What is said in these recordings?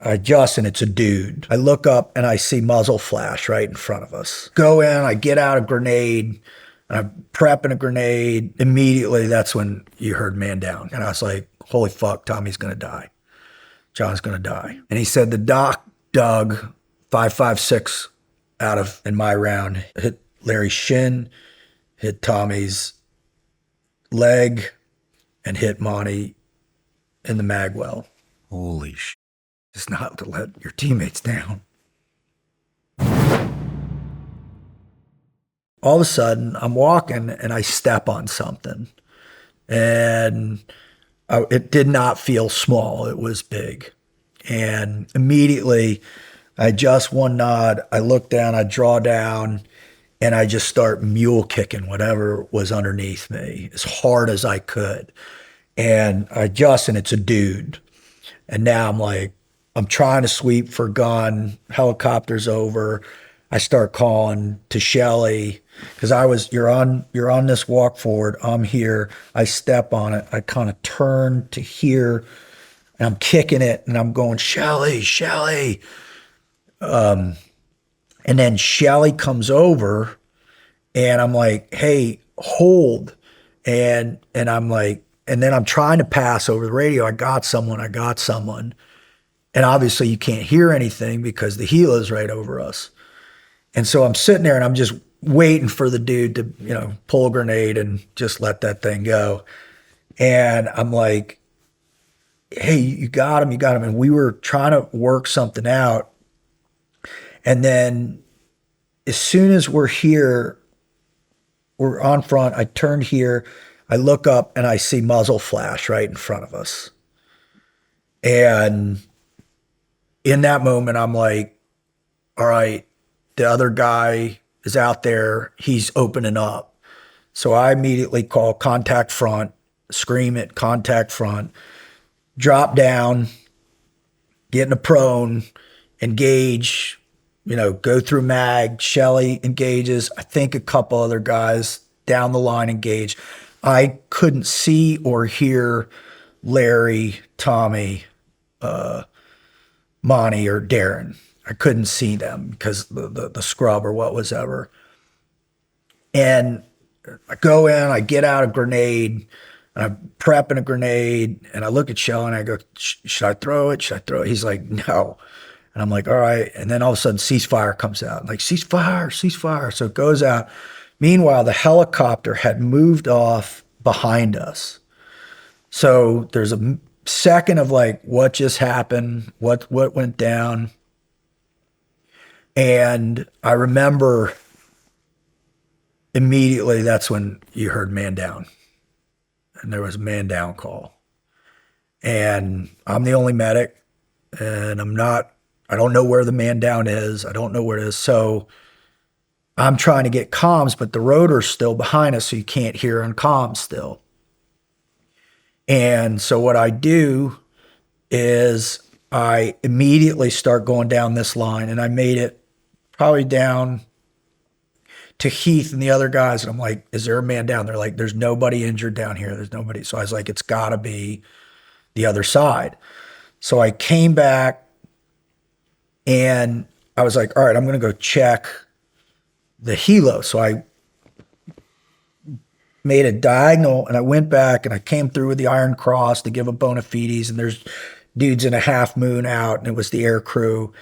I adjust and it's a dude. I look up and I see muzzle flash right in front of us. Go in, I get out a grenade, and I'm prepping a grenade. Immediately, that's when you heard man down. And I was like, holy fuck, Tommy's gonna die. John's gonna die. And he said the doc dug 5.56 out of, in my round, hit Larry's shin, hit Tommy's leg, and hit Monty in the mag well. Holy shit. Just not to let your teammates down. All of a sudden, I'm walking and I step on something. And it did not feel small. It was big. And immediately, I just one nod, I look down, I draw down, and I just start mule kicking whatever was underneath me as hard as I could. And I adjust, and it's a dude. And now I'm like, I'm trying to sweep for gun, helicopter's over. I start calling to Shelly because you're on this walk forward. I'm here. I step on it. I kind of turn to here and I'm kicking it and I'm going, Shelly, Shelly. And then Shelly comes over and I'm like, hey, hold. And I'm like, and then I'm trying to pass over the radio. I got someone. And obviously you can't hear anything because the Gila's right over us. And so I'm sitting there and I'm just waiting for the dude to, pull a grenade and just let that thing go. And I'm like, hey, you got him. And we were trying to work something out. And then as soon as we're here, we're on front, I turn here, I look up and I see muzzle flash right in front of us. And in that moment, I'm like, all right, the other guy is out there, he's opening up. So I immediately call contact front, scream at contact front, drop down, get in a prone, engage, go through mag. Shelly engages. I think a couple other guys down the line engage. I couldn't see or hear Larry, Tommy, Monty, or Darren. I couldn't see them because the scrub or what was ever. And I go in, I get out a grenade, and I'm prepping a grenade, and I look at Shell and I go, should I throw it? He's like, no. And I'm like, all right. And then all of a sudden, ceasefire comes out. I'm like, ceasefire. So it goes out. Meanwhile, the helicopter had moved off behind us. So there's a second of like, what just happened? What went down? And I remember immediately that's when you heard man down. And there was a man down call. And I'm the only medic. And I don't know where the man down is. I don't know where it is. So I'm trying to get comms, but the rotor's still behind us, so you can't hear on comms still. And so what I do is I immediately start going down this line, and I made it probably down to Heath and the other guys. And I'm like, is there a man down? They're like, there's nobody injured down here. There's nobody. So I was like, it's got to be the other side. So I came back and I was like, all right, I'm going to go check the helo. So I made a diagonal and I went back and I came through with the Iron Cross to give a bona fides, and there's dudes in a half moon out, and it was the air crew.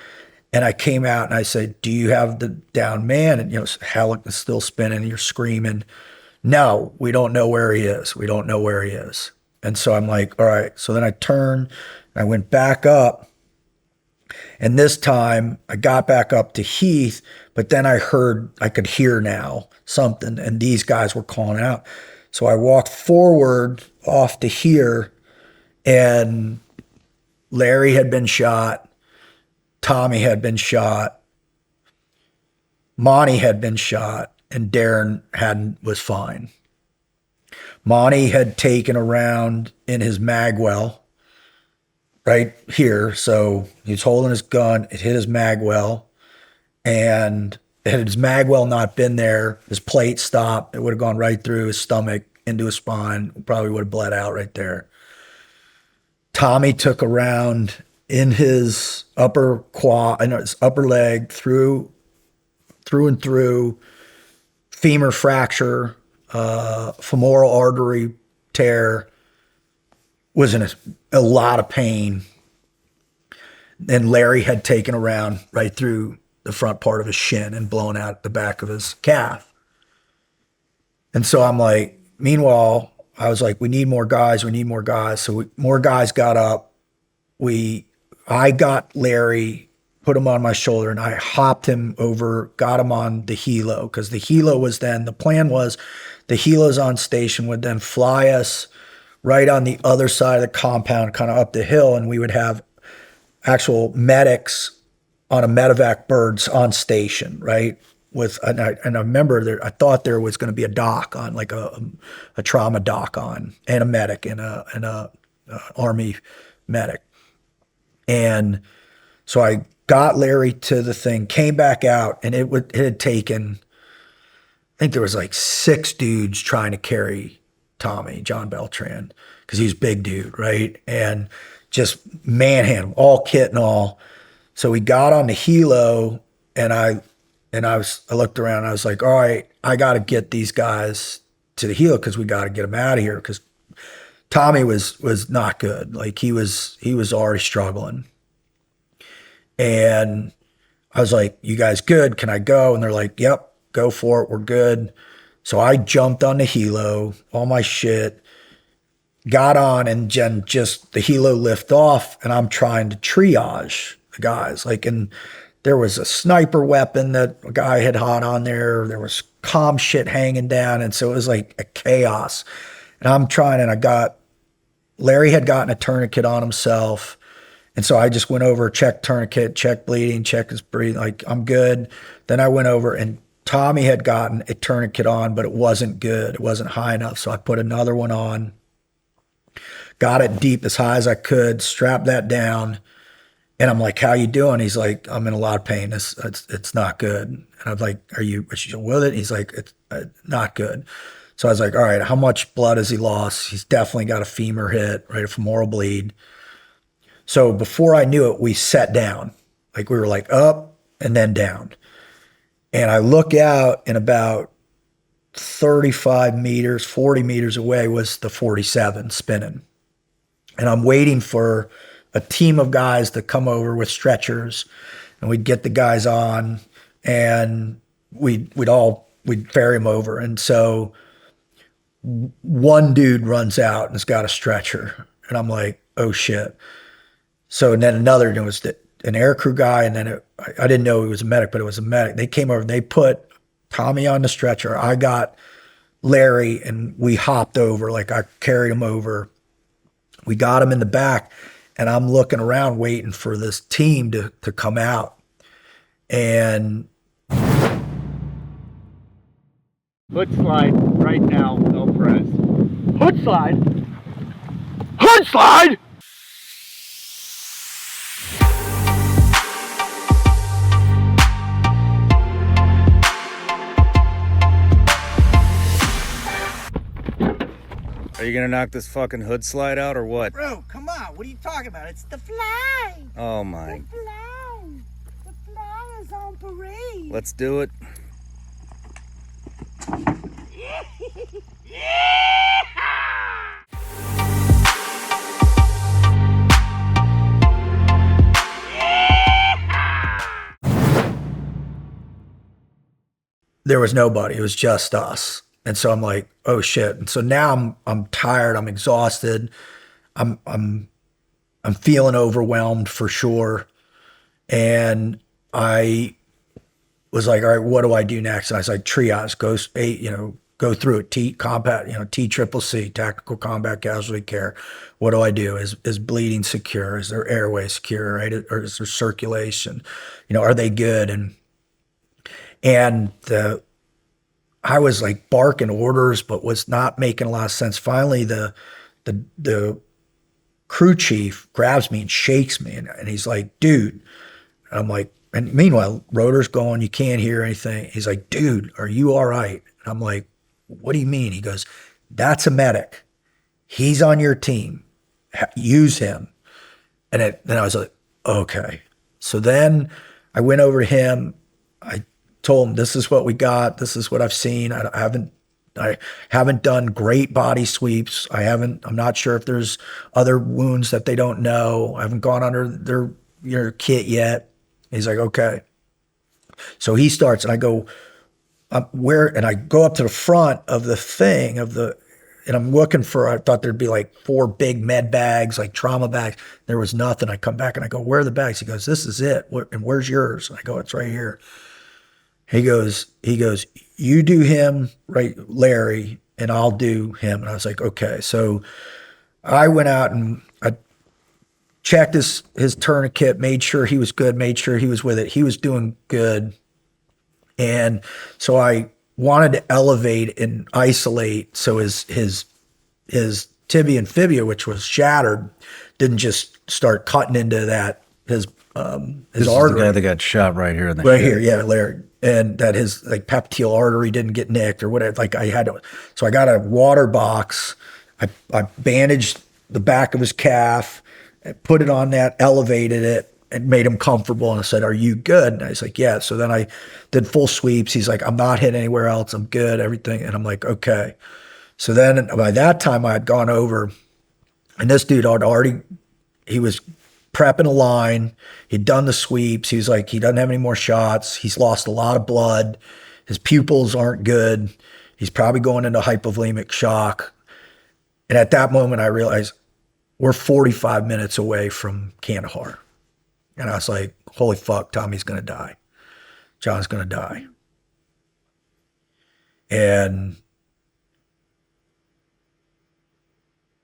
And I came out and I said, do you have the down man? And, Halleck is still spinning and you're screaming, no, we don't know where he is. And so I'm like, all right. So then I turned and I went back up. And this time I got back up to Heath, but then I could hear now something, and these guys were calling out. So I walked forward off to here, and Larry had been shot. Tommy had been shot. Monty had been shot, and Darren was fine. Monty had taken a round in his magwell right here. So he's holding his gun. It hit his magwell. And had his magwell not been there, his plate stopped. It would have gone right through his stomach, into his spine. Probably would have bled out right there. Tommy took a round in his upper quad, and his upper leg, through and through, femur fracture, femoral artery tear, was in a lot of pain. And Larry had taken around right through the front part of his shin and blown out the back of his calf. And so I'm like, meanwhile, I was like, we need more guys. We need more guys. So more guys got up. I got Larry, put him on my shoulder, and I hopped him over, got him on the helo, because the helo was then, the plan was the helos on station would then fly us right on the other side of the compound, kind of up the hill, and we would have actual medics on a medevac birds on station, right? And I remember I thought there was going to be a doc on, like a trauma doc on, and a medic, and a army medic. And so I got Larry to the thing, came back out, and it had taken, I think there was like 6 dudes trying to carry Tommy, John Beltran, because he's a big dude, right? And just manhandle, all kit and all. So we got on the helo, and I looked around, and I was like, all right, I got to get these guys to the helo, because we got to get them out of here, because Tommy was not good. Like he was already struggling. And I was like, you guys good? Can I go? And they're like, yep, go for it. We're good. So I jumped on the helo, all my shit, got on, and just the helo lift off, and I'm trying to triage the guys. Like, and there was a sniper weapon that a guy had hot on there. There was comm shit hanging down. And so it was like a chaos. And I'm trying, and Larry had gotten a tourniquet on himself. And so I just went over, checked tourniquet, checked bleeding, checked his breathing, like, I'm good. Then I went over, and Tommy had gotten a tourniquet on, but it wasn't good. It wasn't high enough. So I put another one on, got it deep as high as I could, strapped that down. And I'm like, how you doing? He's like, I'm in a lot of pain. It's not good. And I'm like, are you with it? He's like, it's not good. So I was like, all right, how much blood has he lost? He's definitely got a femur hit, right? A femoral bleed. So before I knew it, we sat down. Like we were like up and then down. And I look out, and about 35 meters, 40 meters away was the 47 spinning. And I'm waiting for a team of guys to come over with stretchers, and we'd get the guys on, and we'd ferry them over. And so one dude runs out and has got a stretcher, and I'm like, oh shit. So, and then another, it was an aircrew guy, and then I didn't know he was a medic, but it was a medic. They came over, and they put Tommy on the stretcher. I got Larry, and we hopped over, like I carried him over. We got him in the back, and I'm looking around waiting for this team to come out. And hood slide right now, no press. Hood slide? Hood slide? Are you gonna knock this fucking hood slide out or what? Bro, come on. What are you talking about? It's the flag. Oh my. The flag. The flag is on parade. Let's do it. there was nobody. It was just us. And so I'm like, oh shit. And so now I'm tired. I'm exhausted. I'm feeling overwhelmed for sure. And I was like, all right, what do I do next? And I was like, triage, go through it. TCCC, tactical combat casualty care. What do I do? Is bleeding secure? Is their airway secure? Right? Or is there circulation? Are they good? And I was like barking orders, but was not making a lot of sense. Finally, the crew chief grabs me and shakes me, and he's like, dude. I'm like, and meanwhile, rotor's going, you can't hear anything. He's like, dude, are you all right? And I'm like, what do you mean? He goes, that's a medic. He's on your team. Use him. And then I was like, okay. So then I went over to him. I told him, this is what we got. This is what I've seen. I haven't done great body sweeps. I'm not sure if there's other wounds that they don't know. I haven't gone under their kit yet. He's like, okay. So he starts, and I go, and I go up to the front of the thing and I'm looking for, I thought there'd be like 4 big med bags, like trauma bags. There was nothing. I come back and I go, where are the bags? He goes, this is it. And where's yours? And I go, it's right here. He goes, you do him, right, Larry, and I'll do him. And I was like, okay. So I went out and I checked his tourniquet, made sure he was good, made sure he was with it. He was doing good. And so I wanted to elevate and isolate so his tibia and fibia, which was shattered, didn't just start cutting into his This artery. is the guy that got shot right here in the Right shin. here, yeah, Larry, and that his like popliteal artery didn't get nicked or whatever. Like I had to, so I got a water box. I bandaged the back of his calf, put it on that, elevated it, and made him comfortable. And I said, "Are you good?" And I was like, "Yeah." So then I did full sweeps. He's like, "I'm not hit anywhere else. I'm good. Everything." And I'm like, "Okay." So then by that time I had gone over, and this dude he was prepping a line. He'd done the sweeps. He was like, he doesn't have any more shots. He's lost a lot of blood. His pupils aren't good. He's probably going into hypovolemic shock. And at that moment, I realized we're 45 minutes away from Kandahar. And I was like, holy fuck, Tommy's going to die. John's going to die. And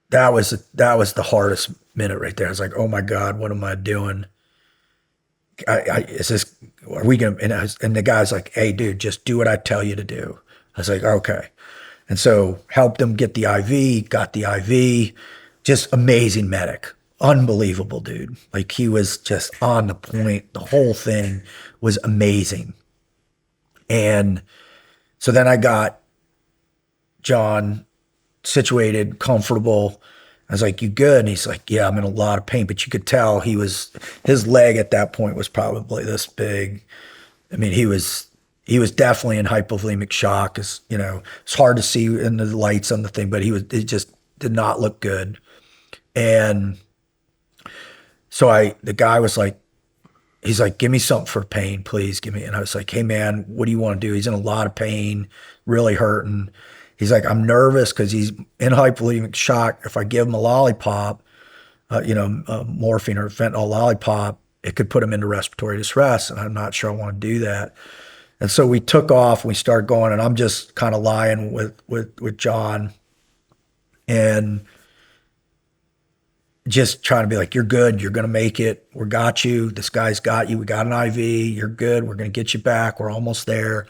that was the hardest minute right there. I was like, oh my God, what am I doing? Are we going to, and the guy's like, hey dude, just do what I tell you to do. I was like, okay. And so helped him get the IV, got the IV, just amazing medic. Unbelievable dude. Like he was just on the point. The whole thing was amazing. And so then I got John situated, comfortable. I was like, you good? And he's like, yeah, I'm in a lot of pain. But you could tell his leg at that point was probably this big. I mean, he was definitely in hypovolemic shock. It's hard to see in the lights on the thing, but it just did not look good. And so the guy was like, he's like, give me something for pain, please give me. And I was like, hey man, what do you want to do? He's in a lot of pain, really hurting. He's like, I'm nervous because he's in hypovolemic shock. If I give him a lollipop, morphine or fentanyl lollipop, it could put him into respiratory distress. And I'm not sure I want to do that. And so we took off and we started going, and I'm just kind of lying with John and just trying to be like, you're good. You're going to make it. We got you. This guy's got you. We got an IV. You're good. We're going to get you back. We're almost there.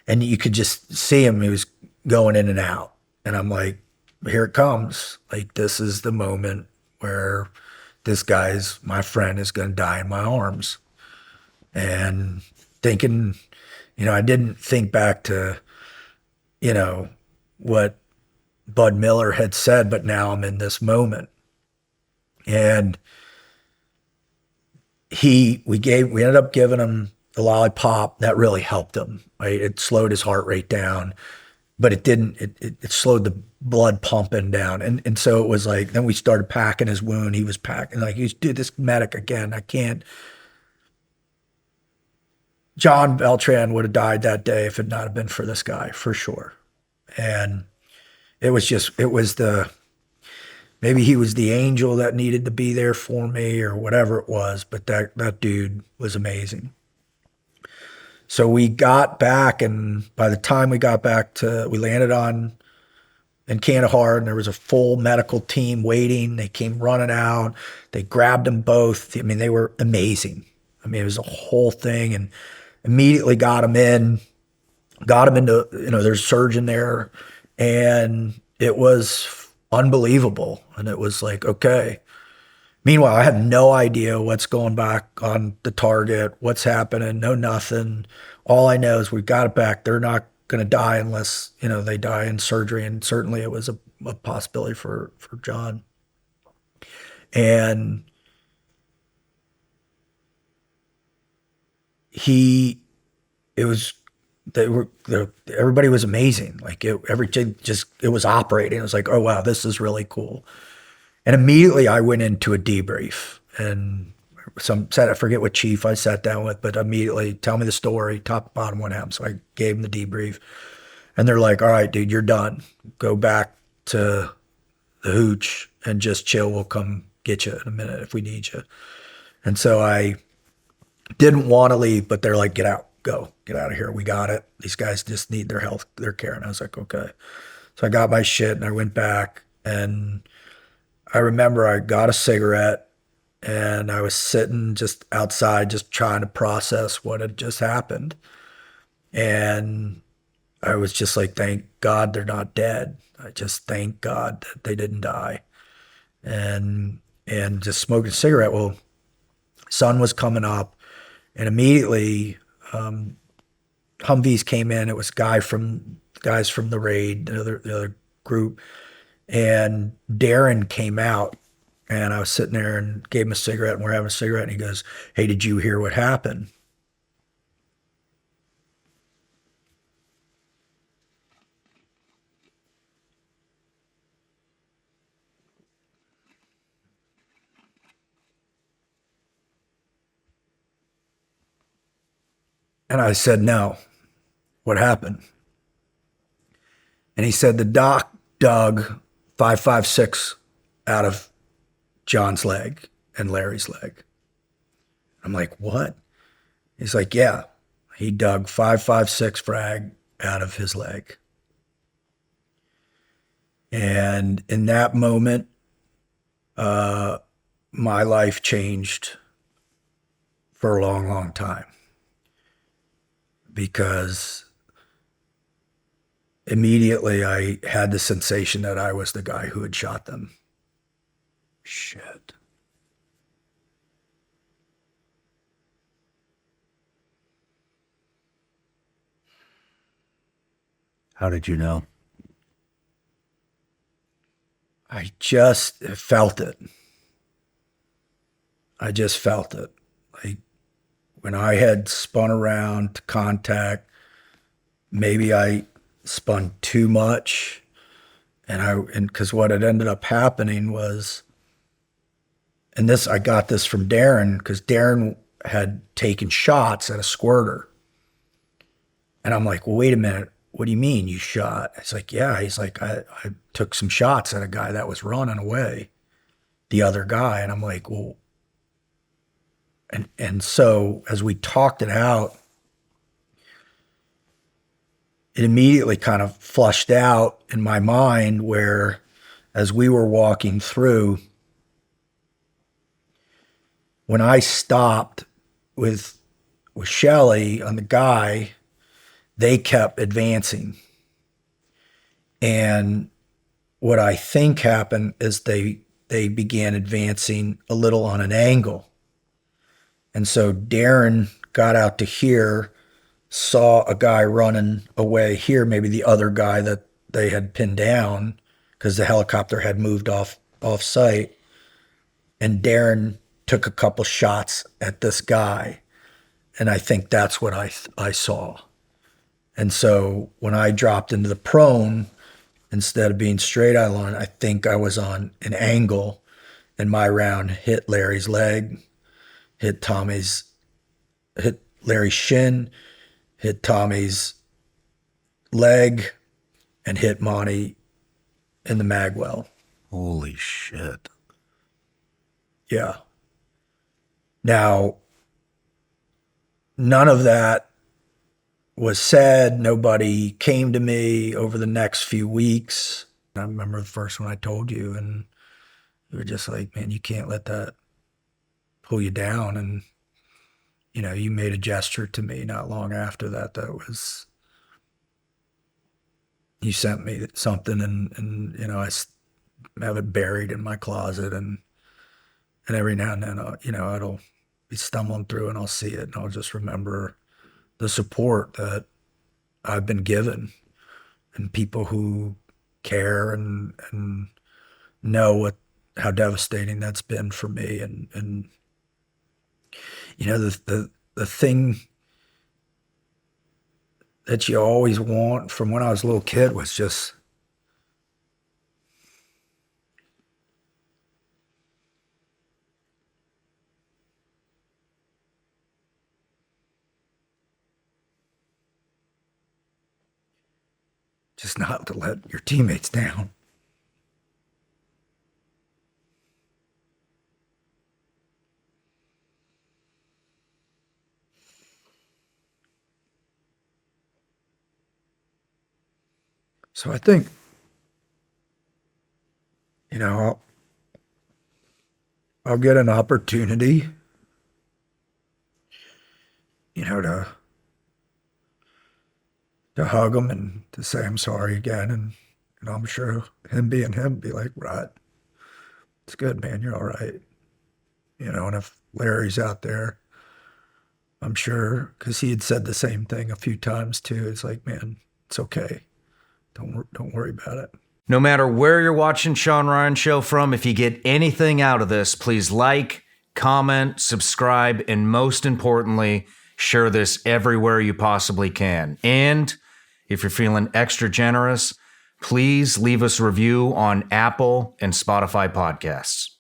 And you could just see him. He was going in and out. And I'm like, here it comes. Like, this is the moment where my friend is going to die in my arms. And thinking, I didn't think back to, what Bud Miller had said, but now I'm in this moment. And we ended up giving him the lollipop. That really helped him, right? It slowed his heart rate down, but it slowed the blood pumping down. And so it was like, then we started packing his wound. He was packing, like, dude, this medic again, I can't. John Beltran would have died that day if it not have been for this guy, for sure. And maybe he was the angel that needed to be there for me or whatever it was, but that dude was amazing. So we got back, and by the time we got back we landed in Kandahar, and there was a full medical team waiting. They came running out. They grabbed them both. I mean, they were amazing. I mean, it was a whole thing, and immediately got him into, there's a surgeon there, and it was unbelievable. And it was like, okay. Meanwhile, I have no idea what's going back on the target, what's happening, no nothing. All I know is we got it back. They're not going to die unless, they die in surgery. And certainly it was a possibility for John. And he, it was, everybody was amazing. Like everything just, it was operating. It was like, oh wow, this is really cool. And immediately I went into a debrief, and I forget what chief I sat down with, but immediately tell me the story, top, bottom, what happened. So I gave him the debrief, and they're like, all right, dude, you're done. Go back to the hooch and just chill. We'll come get you in a minute if we need you. And so I didn't want to leave, but they're like, get out, go, get out of here. We got it. These guys just need their health, their care. And I was like, okay. So I got my shit and I went back, and I remember I got a cigarette and I was sitting just outside, just trying to process what had just happened. And I was just like, thank God they're not dead. I just thank God that they didn't die. And just smoking a cigarette. Well, sun was coming up, and immediately Humvees came in. It was guys from the raid, the other group, and Darren came out, and I was sitting there and gave him a cigarette, and we're having a cigarette, and he goes, "Hey, did you hear what happened?" And I said, "No, what happened?" And he said, "The doc dug 5.56 out of John's leg and Larry's leg." I'm like, "What?" He's like, "Yeah, he dug 5.56 frag out of his leg." And in that moment, uh, my life changed for a long, long time, because immediately I had the sensation that I was the guy who had shot them. Shit. How did you know? I just felt it. I just felt it. Like when I had spun around to contact, maybe I spun too much, and because what had ended up happening was, and this I got this from Darren, because Darren had taken shots at a squirter, and I'm like, well, wait a minute, what do you mean you shot? It's like, yeah. He's like, I took some shots at a guy that was running away, the other guy, and I'm like, well, and so as we talked it out, it immediately kind of flushed out in my mind, where as we were walking through, when I stopped with Shelley on the guy, they kept advancing. And what I think happened is they began advancing a little on an angle. And so Darren got out to here, saw a guy running away here, maybe the other guy that they had pinned down because the helicopter had moved off site. And Darren took a couple shots at this guy. And I think that's what I saw. And so when I dropped into the prone, instead of being straight eye line, I think I was on an angle, and my round hit Larry's leg, hit Larry's shin, hit Tommy's leg, and hit Monty in the magwell. Holy shit. Yeah. Now, none of that was said. Nobody came to me over the next few weeks. I remember the first one I told you, and you were just like, man, you can't let that pull you down. And, you made a gesture to me not long after that. That was, you sent me something, and I have it buried in my closet. And every now and then, it'll be stumbling through and I'll see it, and I'll just remember the support that I've been given, and people who care and know how devastating that's been for me. And the thing that you always want from when I was a little kid was just not to let your teammates down. So I think, I'll get an opportunity, to hug him and to say I'm sorry again, and I'm sure him being him be like, right, it's good, man, you're all right. And if Larry's out there, I'm sure, because he had said the same thing a few times too. It's like, man, it's okay. Don't worry about it. No matter where you're watching Shawn Ryan Show from, if you get anything out of this, please like, comment, subscribe, and most importantly, share this everywhere you possibly can. And if you're feeling extra generous, please leave us a review on Apple and Spotify podcasts.